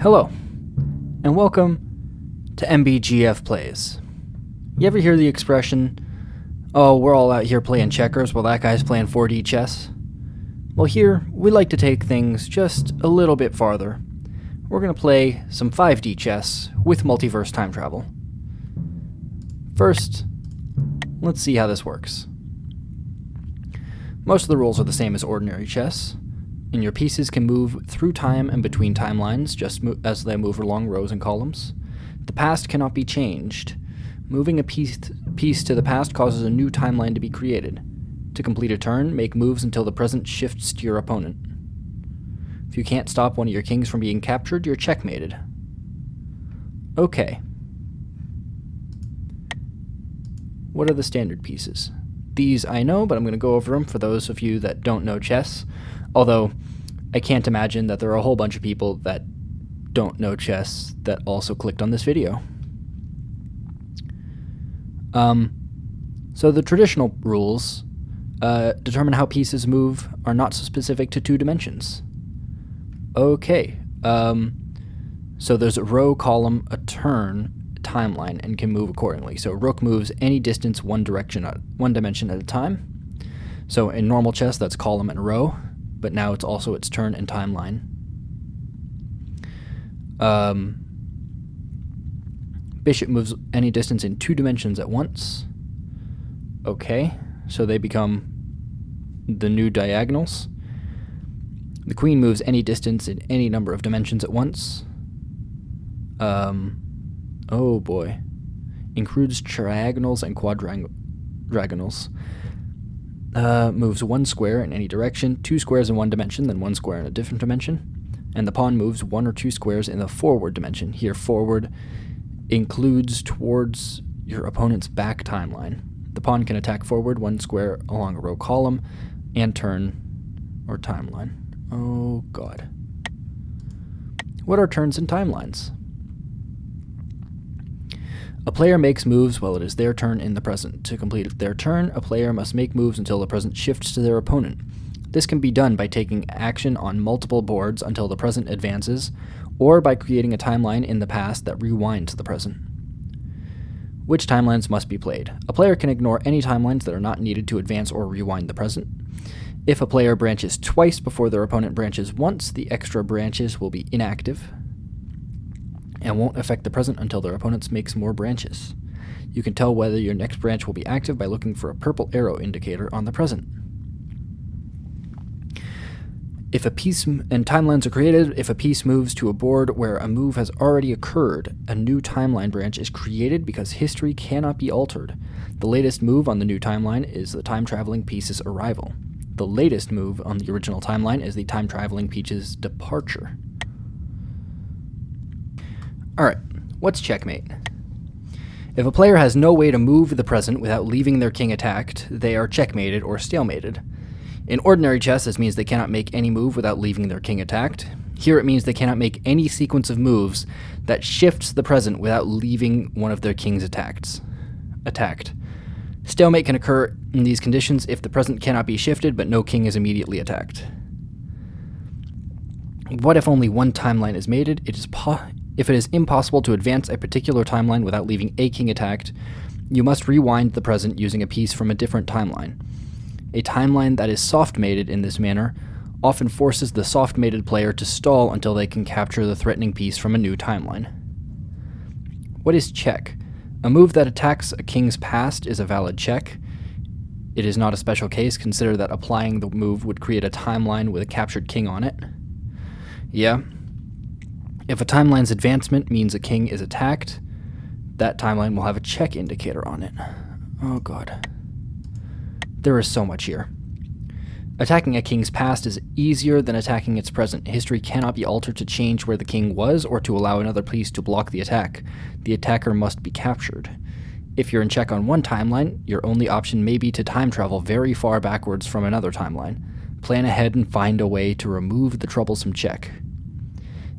Hello, and welcome to MBGF Plays. You ever hear the expression, oh, we're all out here playing checkers while that guy's playing 4D chess? Well, here, we like to take things just a little bit farther. We're going to play some 5D chess with multiverse time travel. First, let's see how this works. Most of the rules are the same as ordinary chess, and your pieces can move through time and between timelines just as they move along rows and columns. The past cannot be changed. Moving a piece to the past causes a new timeline to be created. To complete a turn, make moves until the present shifts to your opponent. If you can't stop one of your kings from being captured, you're checkmated. Okay. What are the standard pieces? These I know, but I'm going to go over them for those of you that don't know chess. Although, I can't imagine that there are a whole bunch of people that don't know chess that also clicked on this video. So the traditional rules determine how pieces move are not so specific to 2 dimensions. Okay, so there's a row, column, a turn, timeline, and can move accordingly. So rook moves any distance one dimension at a time. So in normal chess, that's column and row, but now it's also its turn and timeline. Bishop moves any distance in 2 dimensions at once. Okay, so they become the new diagonals. The queen moves any distance in any number of dimensions at once. Oh boy. Includes triagonals and quadrangles. Moves 1 square in any direction, 2 squares in one dimension, then 1 square in a different dimension. And the pawn moves 1 or 2 squares in the forward dimension. Here, forward includes towards your opponent's back timeline. The pawn can attack forward 1 square along a row column and turn or timeline. Oh god. What are turns and timelines? A player makes moves while it is their turn in the present. To complete their turn, a player must make moves until the present shifts to their opponent. This can be done by taking action on multiple boards until the present advances, or by creating a timeline in the past that rewinds the present. Which timelines must be played? A player can ignore any timelines that are not needed to advance or rewind the present. If a player branches twice before their opponent branches once, the extra branches will be inactive and won't affect the present until their opponent makes more branches. You can tell whether your next branch will be active by looking for a purple arrow indicator on the present. If a piece and timelines are created, if a piece moves to a board where a move has already occurred, a new timeline branch is created because history cannot be altered. The latest move on the new timeline is the time-traveling piece's arrival. The latest move on the original timeline is the time-traveling piece's departure. Alright, what's checkmate? If a player has no way to move the present without leaving their king attacked, they are checkmated or stalemated. In ordinary chess, this means they cannot make any move without leaving their king attacked. Here it means they cannot make any sequence of moves that shifts the present without leaving one of their kings attacked. Stalemate can occur in these conditions if the present cannot be shifted but no king is immediately attacked. What if only one timeline is mated? If it is impossible to advance a particular timeline without leaving a king attacked, you must rewind the present using a piece from a different timeline. A timeline that is soft-mated in this manner often forces the soft-mated player to stall until they can capture the threatening piece from a new timeline. What is check? A move that attacks a king's past is a valid check. It is not a special case. Consider that applying the move would create a timeline with a captured king on it. Yeah. If a timeline's advancement means a king is attacked, that timeline will have a check indicator on it. Oh god. There is so much here. Attacking a king's past is easier than attacking its present. History cannot be altered to change where the king was or to allow another piece to block the attack. The attacker must be captured. If you're in check on one timeline, your only option may be to time travel very far backwards from another timeline. Plan ahead and find a way to remove the troublesome check.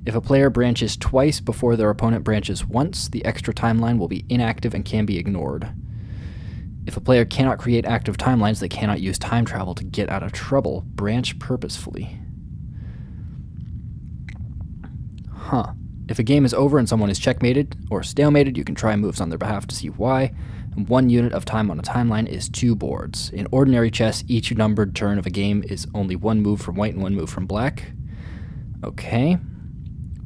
If a player branches twice before their opponent branches once, the extra timeline will be inactive and can be ignored. If a player cannot create active timelines, they cannot use time travel to get out of trouble. Branch purposefully. Huh. If a game is over and someone is checkmated or stalemated, you can try moves on their behalf to see why. And 1 unit of time on a timeline is 2 boards. In ordinary chess, each numbered turn of a game is only 1 move from white and 1 move from black. Okay.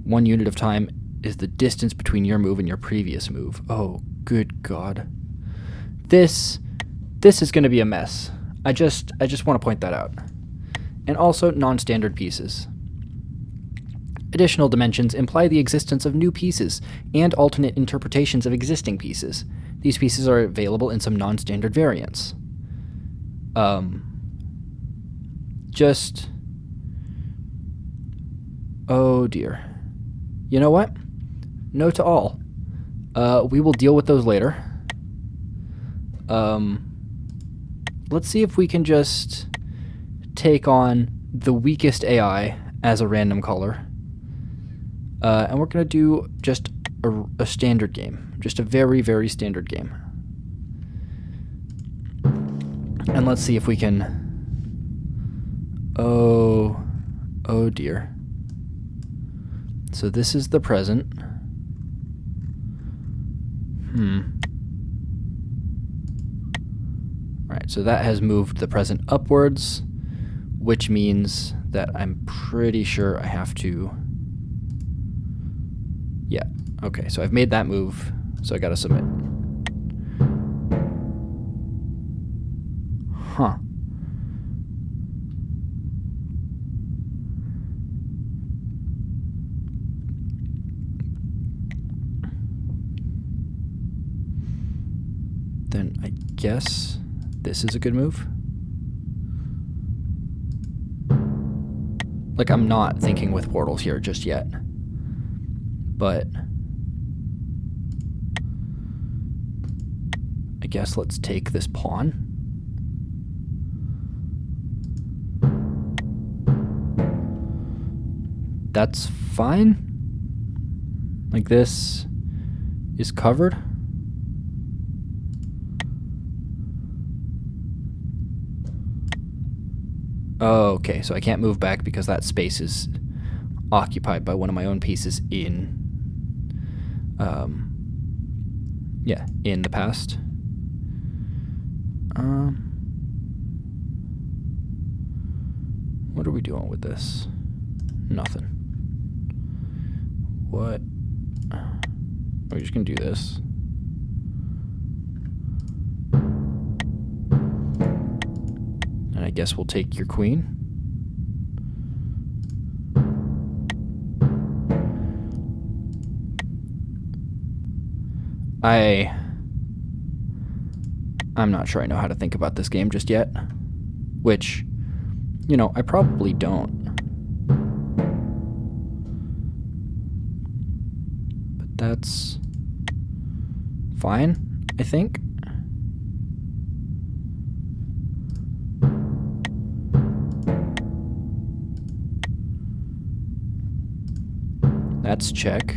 1 unit of time is the distance between your move and your previous move. Oh, good God. This is going to be a mess. I just want to point that out. And also non-standard pieces. Additional dimensions imply the existence of new pieces and alternate interpretations of existing pieces. These pieces are available in some non-standard variants. Oh dear. You know what? No to all. We will deal with those later. Let's see if we can just take on the weakest AI as a random color. And we're going to do just a standard game. Just a very, very standard game. And let's see if we can... Oh dear. So this is the present. Alright, so that has moved the present upwards, which means that I'm pretty sure I have to... Yeah, okay, so I've made that move, so I gotta submit. Huh. Then I guess this is a good move. Like, I'm not thinking with portals here just yet. But I guess let's take this pawn. That's fine. Like, this is covered. Oh, okay, so I can't move back because that space is occupied by one of my own pieces in in the past. What are we doing with this? Nothing. What? We're just gonna do this. And I guess we'll take your queen. I'm not sure I know how to think about this game just yet. Which, you know, I probably don't. But that's fine, I think. That's check.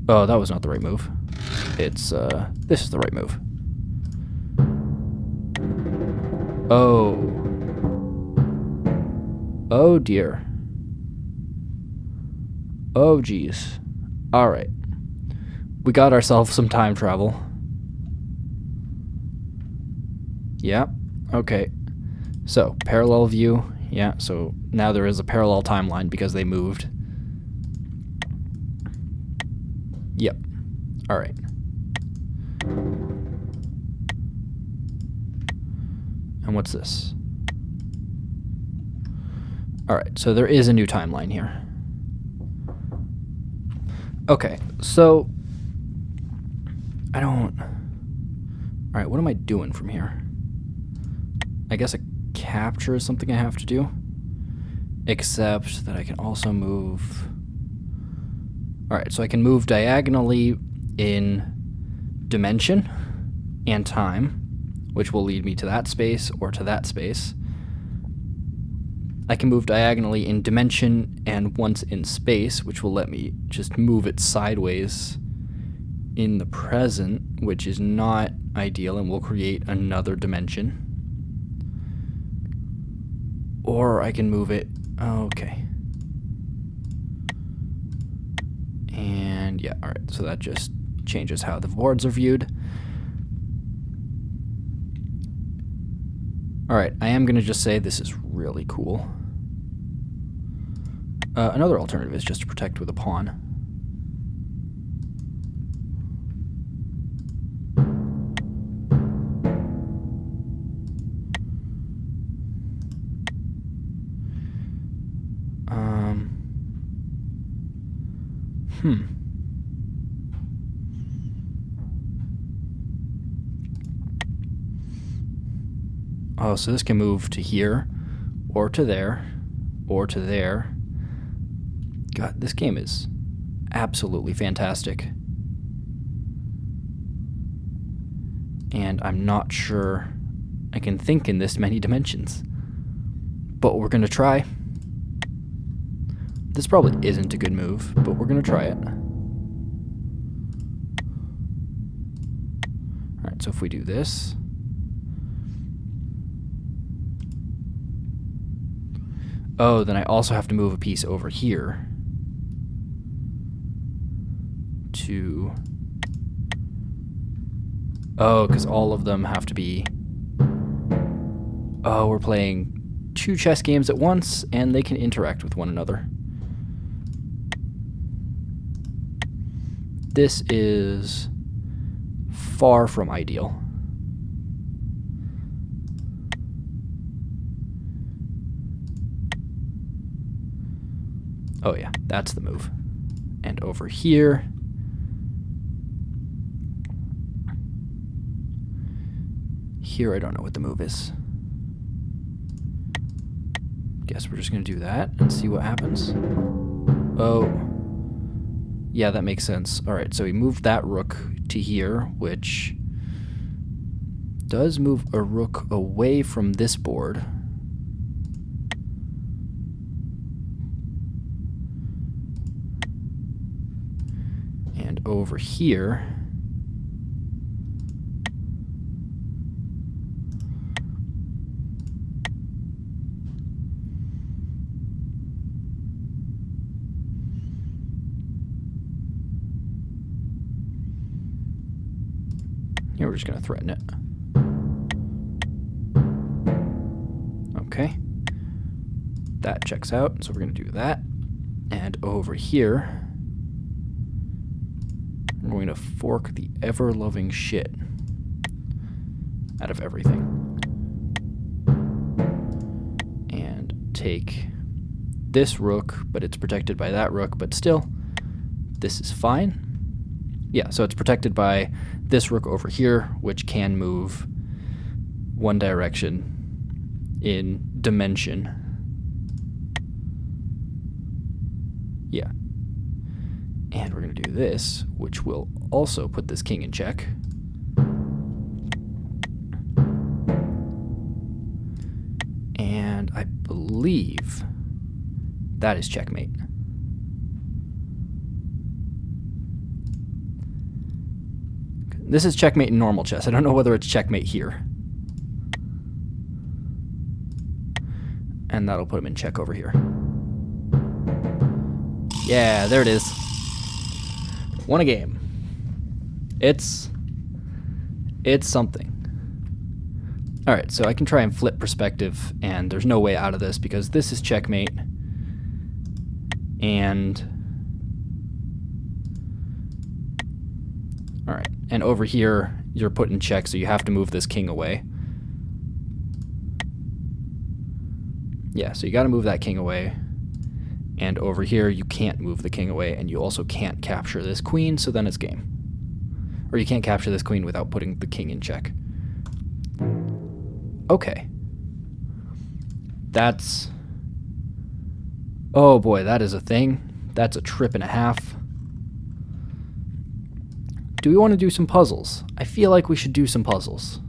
Oh, that was not the right move. It's, this is the right move. Oh. Oh, dear. Oh, geez. Alright. We got ourselves some time travel. Yeah. Okay. So, parallel view. Yeah, so now there is a parallel timeline because they moved. Yep. All right. And what's this? All right, so there is a new timeline here. Okay, so I don't... All right, what am I doing from here? I guess a capture is something I have to do, except that I can also move... Alright, so I can move diagonally in dimension and time, which will lead me to that space or to that space. I can move diagonally in dimension and once in space, which will let me just move it sideways in the present, which is not ideal and will create another dimension. Or I can move it Okay. And yeah, all right, so that just changes how the boards are viewed. All right, I am going to just say this is really cool. Another alternative is just to protect with a pawn. Oh, so this can move to here, or to there, or to there. God, this game is absolutely fantastic. And I'm not sure I can think in this many dimensions. But we're going to try. This probably isn't a good move, but we're going to try it. Alright, so if we do this... Oh, then I also have to move a piece over here to... Oh, because all of them have to be... Oh, we're playing 2 chess games at once, and they can interact with one another. This is far from ideal. Oh yeah, that's the move. And over here... Here I don't know what the move is. Guess we're just going to do that and see what happens. Oh. Yeah, that makes sense. Alright, so we moved that rook to here, which does move a rook away from this board. And over here... Here we're just going to threaten it. Okay. That checks out, so we're going to do that. And over here, we're going to fork the ever-loving shit out of everything. And take this rook, but it's protected by that rook, but still, this is fine. Yeah, so it's protected by this rook over here, which can move one direction in dimension. Yeah. And we're going to do this, which will also put this king in check. And I believe that is checkmate. This is checkmate in normal chess. I don't know whether it's checkmate here. And that'll put him in check over here. Yeah, there it is. Won a game. It's something. Alright, so I can try and flip perspective, and there's no way out of this because this is checkmate. And... Alright, and over here, you're put in check, so you have to move this king away. Yeah, so you gotta move that king away. And over here, you can't move the king away, and you also can't capture this queen, so then it's game. Or you can't capture this queen without putting the king in check. Okay. That's... Oh boy, that is a thing. That's a trip and a half. Do we want to do some puzzles? I feel like we should do some puzzles.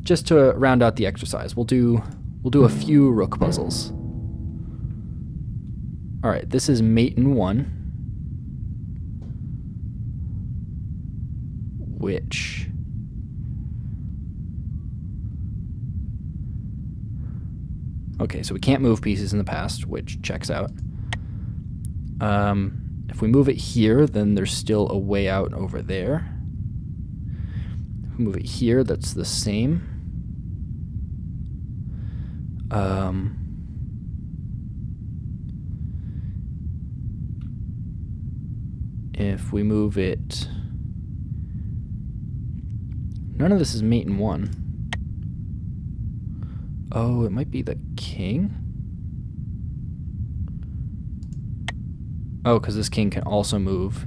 Just to round out the exercise, we'll do a few rook puzzles. All right, this is mate in 1, which Okay, so we can't move pieces in the past, which checks out. If we move it here, then there's still a way out over there. If we move it here, that's the same. If we move it... None of this is mate in 1. Oh, it might be the king? Oh, because this king can also move.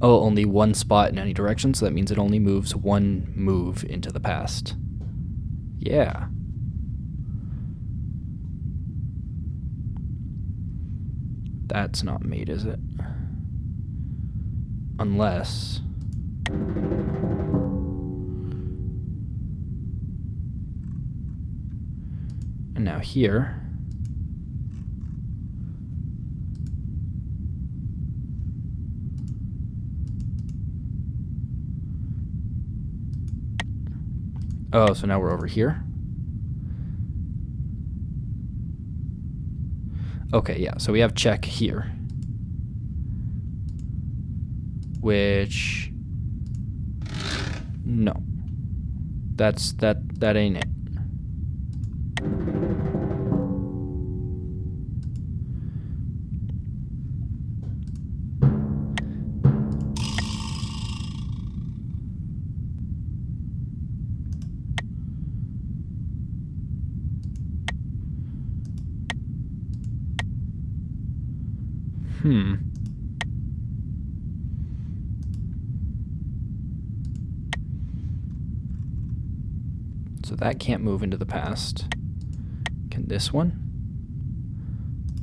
Oh, only one spot in any direction, so that means it only moves one move into the past. Yeah. That's not mate, is it? Unless... And now here... Oh, so now we're over here? Okay, yeah, so we have check here. Which... No. That ain't it. So that can't move into the past. Can this one?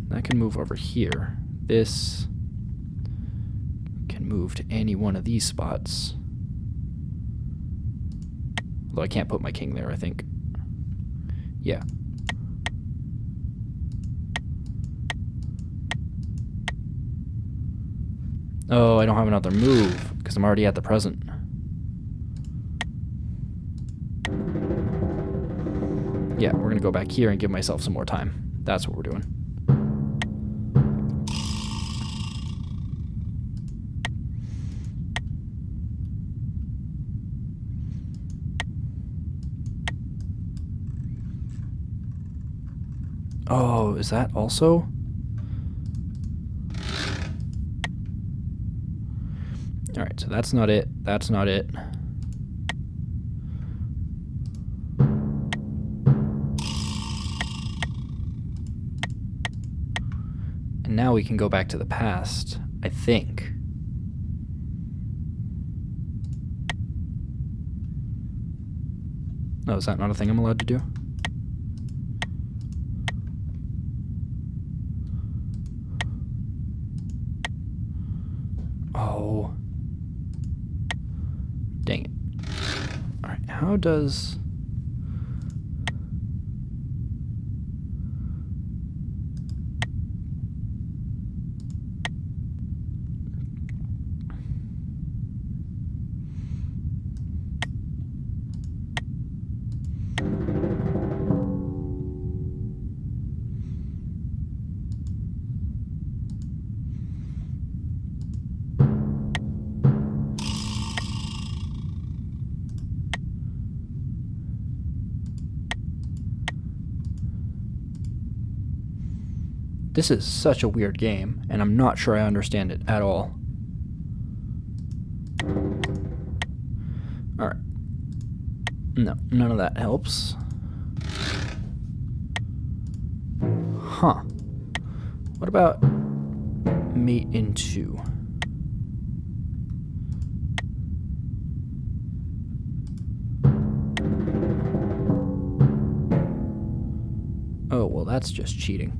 That can move over here. This can move to any one of these spots. Although I can't put my king there, I think. Yeah. Oh, I don't have another move because I'm already at the present. Yeah, we're gonna go back here and give myself some more time. That's what we're doing. Oh, is that also? Alright, so that's not it. That's not it. And now we can go back to the past, I think. Oh, is that not a thing I'm allowed to do? Oh. Dang it. Alright, how does... This is such a weird game, and I'm not sure I understand it at all. Alright. No, none of that helps. Huh. What about mate in 2? Oh, well, that's just cheating.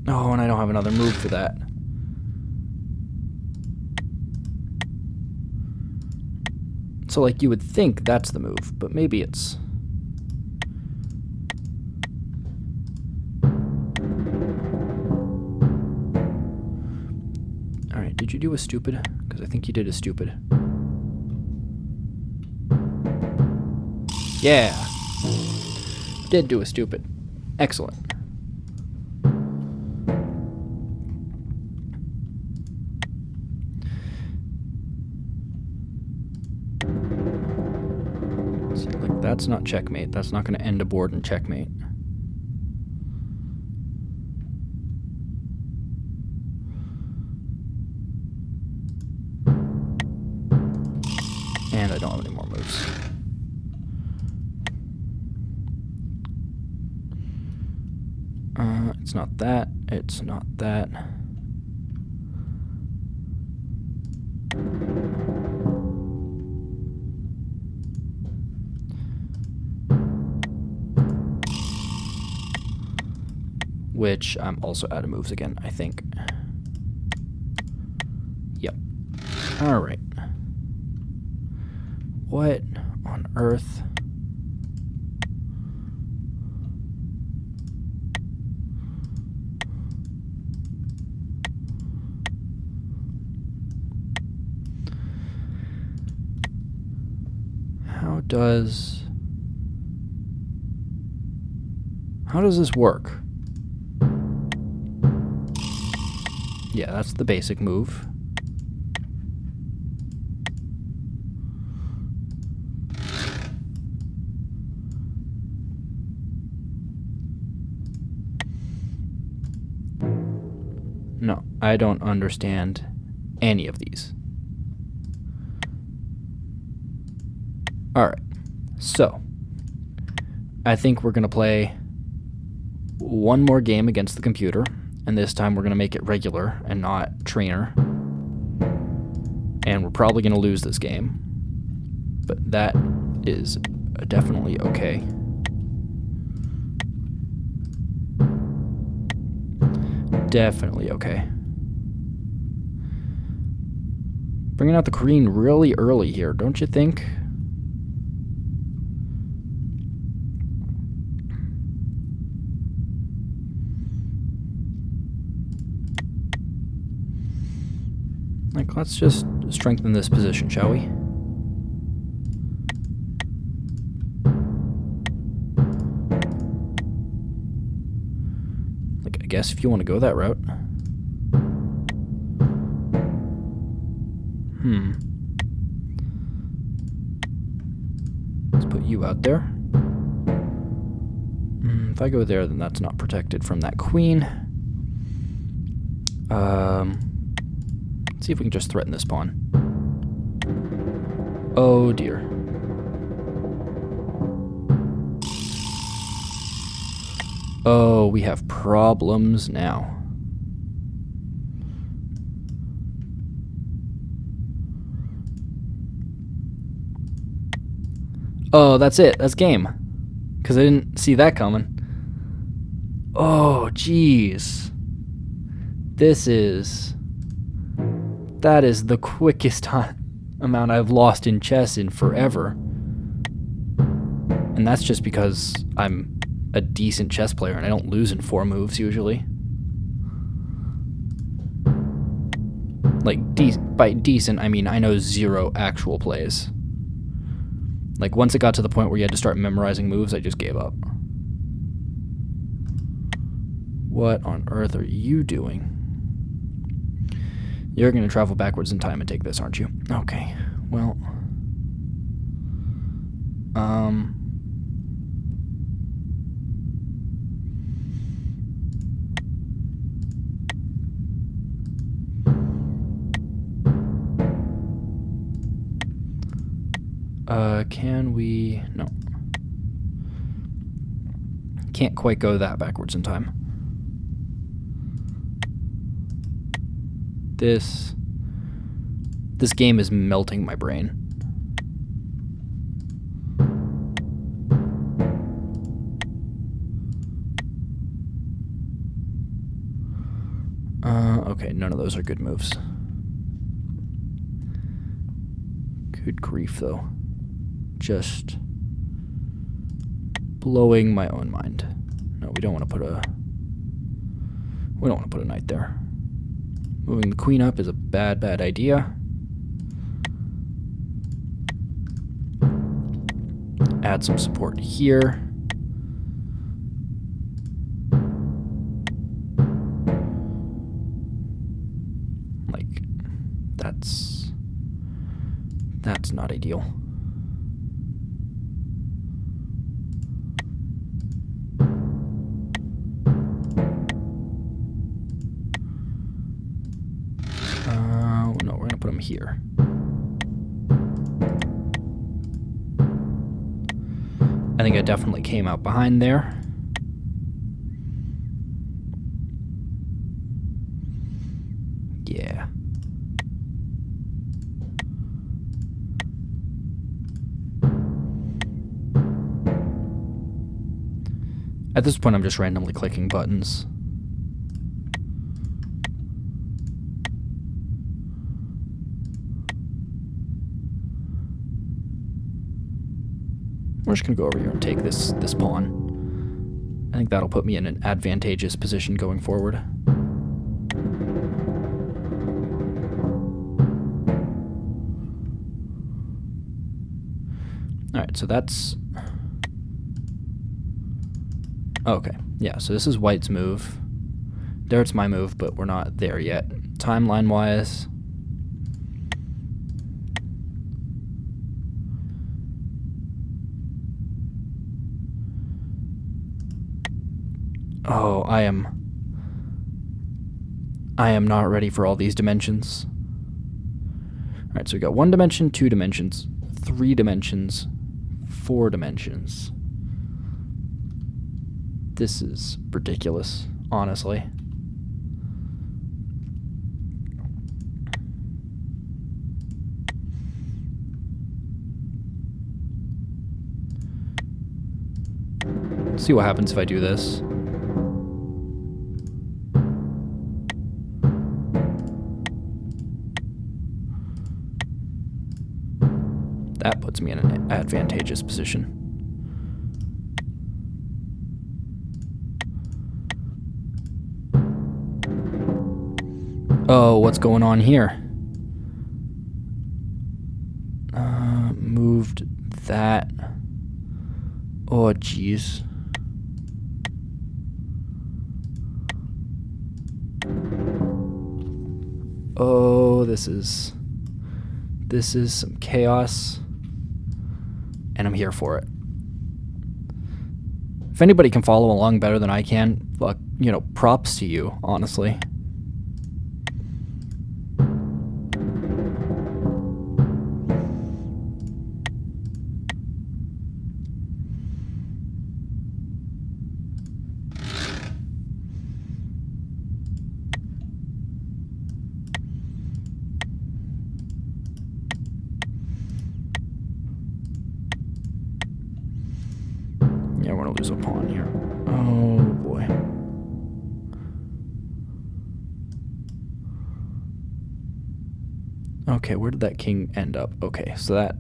Oh, and I don't have another move for that. So, like, you would think that's the move, but maybe it's... Alright, did you do a stupid? Because I think you did a stupid. Yeah! Did do a stupid. Excellent. See, like, that's not checkmate. That's not going to end a board in checkmate. And I don't have any more moves. It's not that. It's not that. Which I'm also out of moves again, I think. Yep. Alright. What on earth? How does this work? Yeah, that's the basic move. No, I don't understand any of these. Alright, so I think we're going to play one more game against the computer, and this time we're going to make it regular and not trainer. And we're probably going to lose this game, but that is definitely okay. Definitely okay. Bringing out the queen really early here, don't you think? Like, let's just strengthen this position, shall we? Like, I guess if you want to go that route. Let's put you out there. If I go there, then that's not protected from that queen. Let's see if we can just threaten this pawn. Oh dear. Oh, we have problems now. Oh, that's it. That's game. Because I didn't see that coming. Oh, jeez. That is the quickest amount I've lost in chess in forever. And that's just because I'm a decent chess player and I don't lose in 4 moves usually. Like, by decent, I mean I know 0 actual plays. Like, once it got to the point where you had to start memorizing moves, I just gave up. What on earth are you doing? You're going to travel backwards in time and take this, aren't you? Okay, well... can we... No. Can't quite go that backwards in time. This game is melting my brain. Okay, none of those are good moves. Good grief, though. just blowing my own mind. No, we don't want to put a knight there. Moving the queen up is a bad idea. Add some support here. Like, that's not ideal. No, we're gonna put him here. I think I definitely came out behind there. Yeah. At this point, I'm just randomly clicking buttons. We're just going to go over here and take this pawn. I think that'll put me in an advantageous position going forward. Alright, so that's... Okay, yeah, so this is white's move. There it's my move, but we're not there yet. Timeline-wise... Oh, I am not ready for all these dimensions. Alright, so we got 1 dimension, 2 dimensions, 3 dimensions, 4 dimensions. This is ridiculous, honestly. Let's see what happens if I do this. That puts me in an advantageous position. Oh, what's going on here? Moved that. Oh, jeez. Oh, this is some chaos. And I'm here for it. If anybody can follow along better than I can, fuck, you know, props to you, honestly. Yeah, we're gonna lose a pawn here. Oh boy. Okay, where did that king end up? Okay, so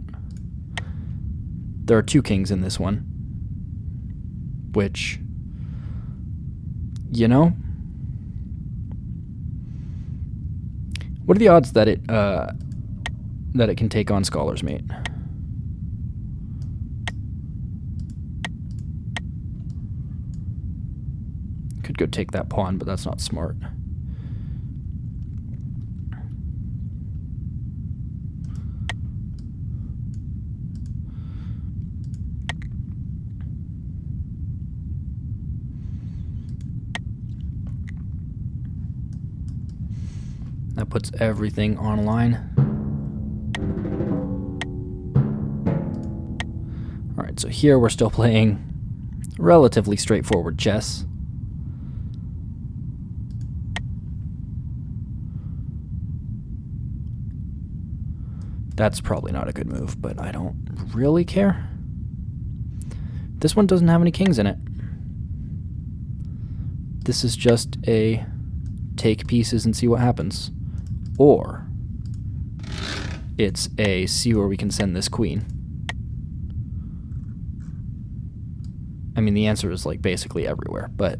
there are 2 kings in this one, which, you know, what are the odds that it can take on Scholar's Mate? Could go take that pawn, but that's not smart. That puts everything on a line. Alright, so here we're still playing relatively straightforward chess. That's probably not a good move, but I don't really care. This one doesn't have any kings in it. This is just a take pieces and see what happens. Or it's a see where we can send this queen. I mean, the answer is like basically everywhere, but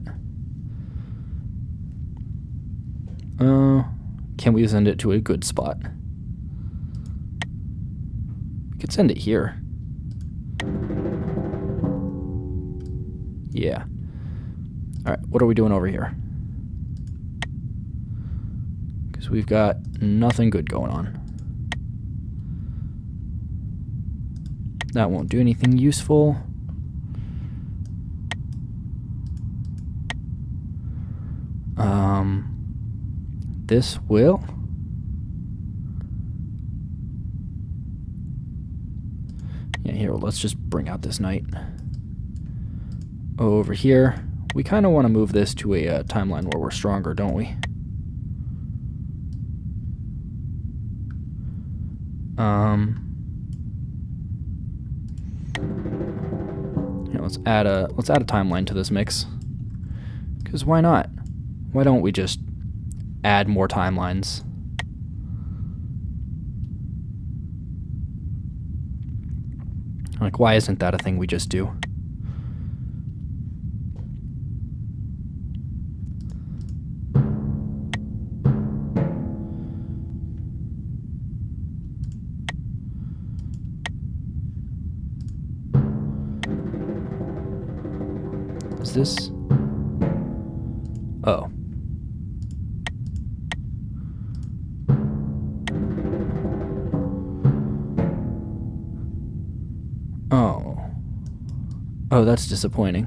can we send it to a good spot? We could send it here. Yeah. Alright, what are we doing over here? Because we've got nothing good going on. That won't do anything useful. This will. Yeah, here, let's just bring out this knight. Over here, we kind of want to move this to a timeline where we're stronger, don't we? Yeah, let's add a timeline to this mix. Because why not? Why don't we just add more timelines? Like, why isn't that a thing we just do? Is this? Oh. Oh. Oh, that's disappointing.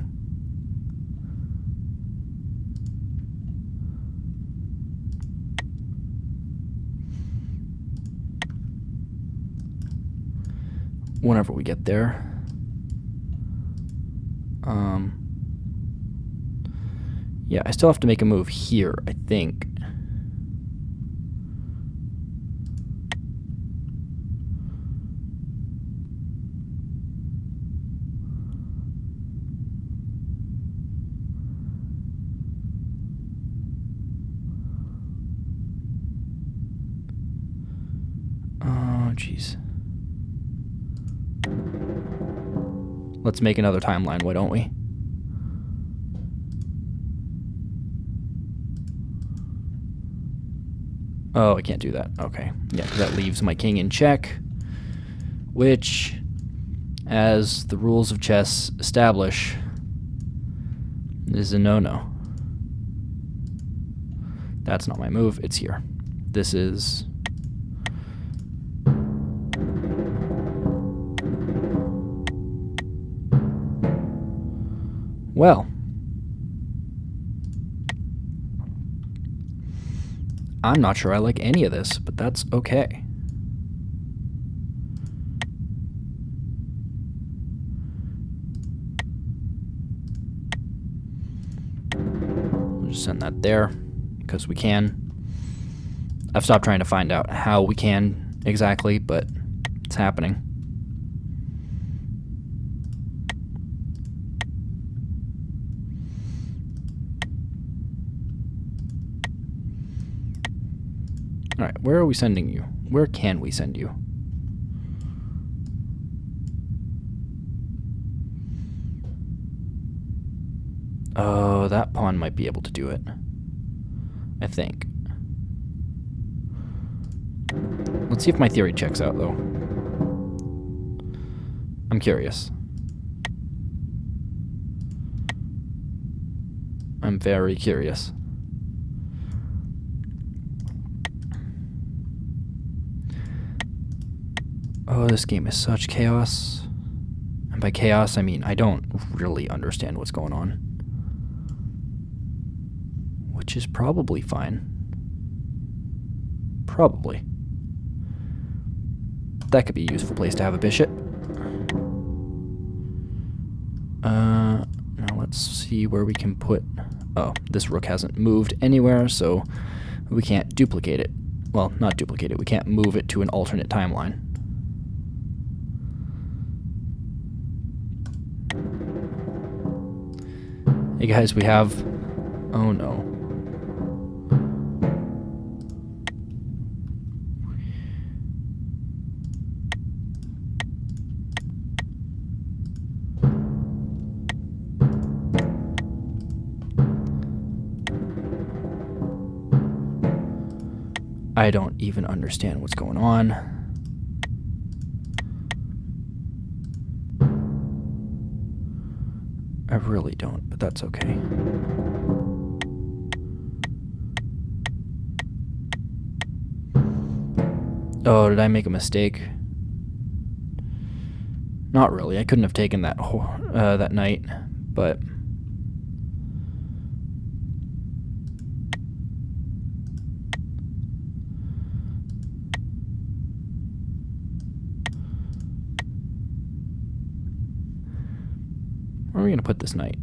Whenever we get there. Yeah, I still have to make a move here, I think. Oh, jeez. Let's make another timeline, why don't we? Oh, I can't do that. Okay. Yeah, because that leaves my king in check, which, as the rules of chess establish, is a no-no. That's not my move. It's here. This is... Well... I'm not sure I like any of this, but that's okay. We'll just send that there, because we can. I've stopped trying to find out how we can exactly, but it's happening. Alright, where are we sending you? Where can we send you? Oh, that pawn might be able to do it. I think. Let's see if my theory checks out, though. I'm curious. I'm very curious. Oh, this game is such chaos. And by chaos, I mean I don't really understand what's going on. Which is probably fine. Probably. That could be a useful place to have a bishop. Now let's see where we can put... Oh, this rook hasn't moved anywhere, so we can't duplicate it. Well, not duplicate it. We can't move it to an alternate timeline. Hey guys, we have... Oh no. I don't even understand what's going on. I really don't, but that's okay. Oh, did I make a mistake? Not really. I couldn't have taken that that knight, but where are we going to put this knight?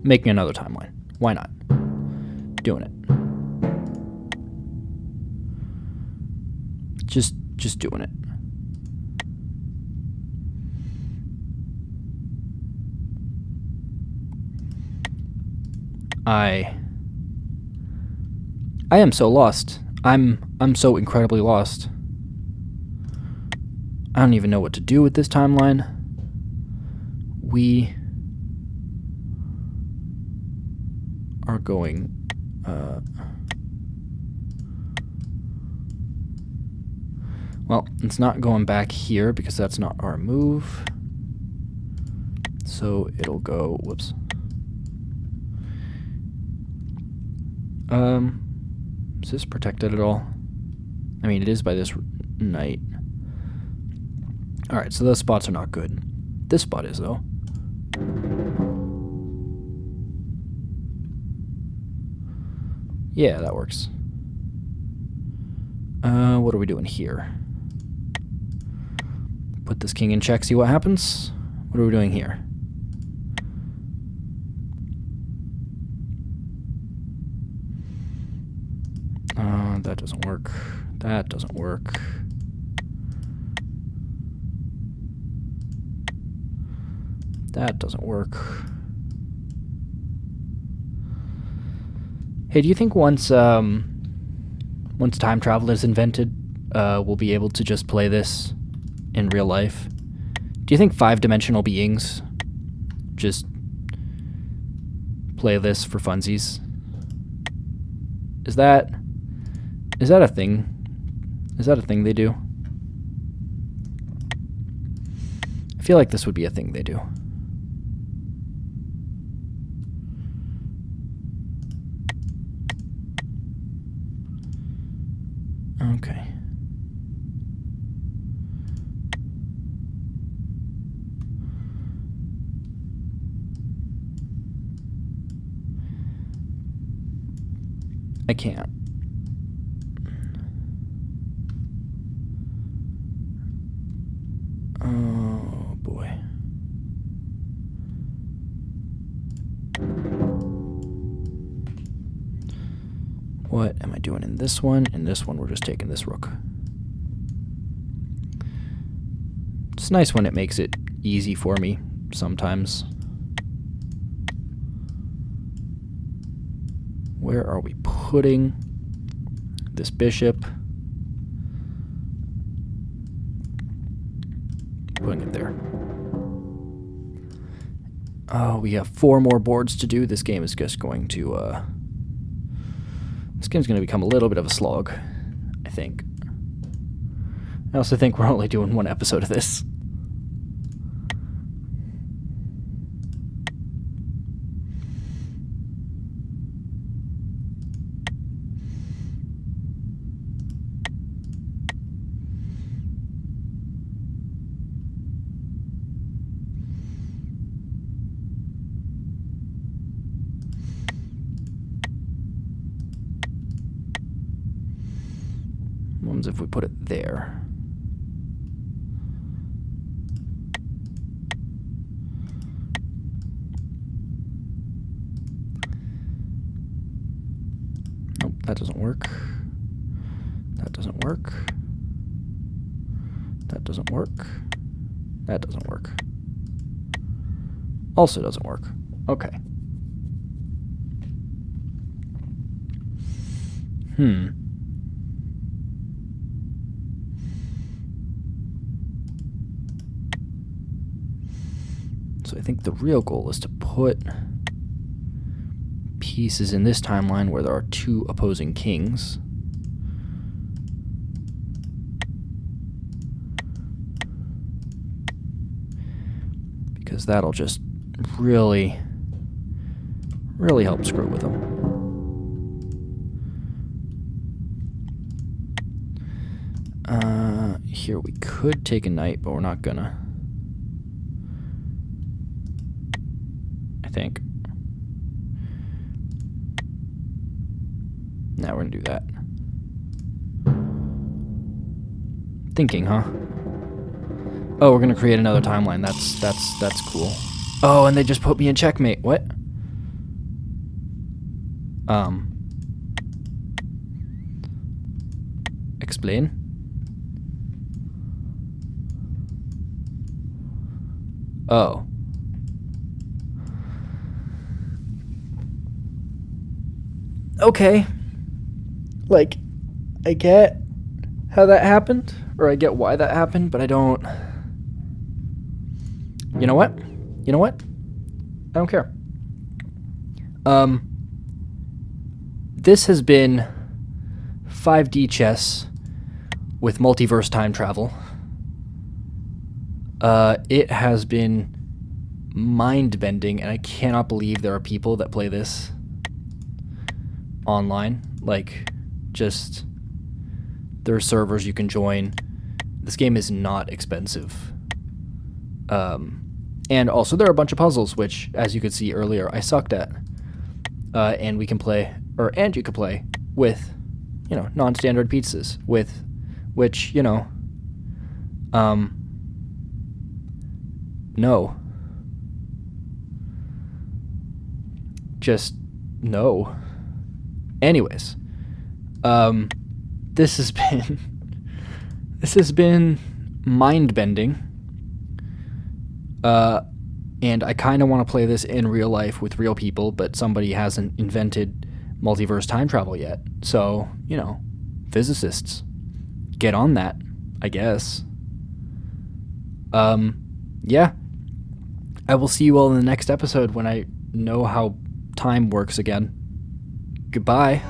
Making another timeline. Why not? Doing it. Just doing it. I am so lost. I'm so incredibly lost. I don't even know what to do with this timeline. We are going well, it's not going back here because that's not our move. So it'll go, whoops. Is this protected at all? I mean, it is by this knight. Alright, so those spots are not good. This spot is, though. Yeah, that works. What are we doing here? Put this king in check, see what happens. What are we doing here? That doesn't work. That doesn't work. That doesn't work. Hey, do you think once time travel is invented, we'll be able to just play this in real life? Do you think 5-dimensional beings just play this for funsies? Is that a thing? Is that a thing they do? I feel like this would be a thing they do. Okay. I can't. Oh boy. What am I doing in this one? In this one, we're just taking this rook. It's nice when it makes it easy for me sometimes. Where are we putting this bishop? Putting it there. Oh, we have 4 more boards to do. This game is just going to, this game's going to become a little bit of a slog, I think. I also think we're only doing 1 episode of this. What if we put it there? Nope, that doesn't work. That doesn't work. That doesn't work. That doesn't work. Also doesn't work. Okay. So So I think the real goal is to put pieces in this timeline where there are two opposing kings. Because that'll just really help screw with them. Here we could take a knight, but we're not gonna. I think. Now we're gonna do that. Thinking, huh? Oh, we're gonna create another timeline. That's cool. Oh, and they just put me in checkmate. What? Explain. Oh. Okay. Like, I get how that happened, or I get why that happened, but I don't. You know what? You know what? I don't care. This has been 5D chess with multiverse time travel. It has been mind-bending, and I cannot believe there are people that play this online. Like, just, there are servers you can join. This game is not expensive. And also there are a bunch of puzzles, which, as you could see earlier, I sucked at. And we can play, and you could play with, non-standard pieces, with, which, no. Just no. Anyways, this has been mind-bending. And I kind of want to play this in real life with real people, but somebody hasn't invented multiverse time travel yet. So, physicists, get on that, I guess. Yeah. I will see you all in the next episode when I know how time works again. Goodbye.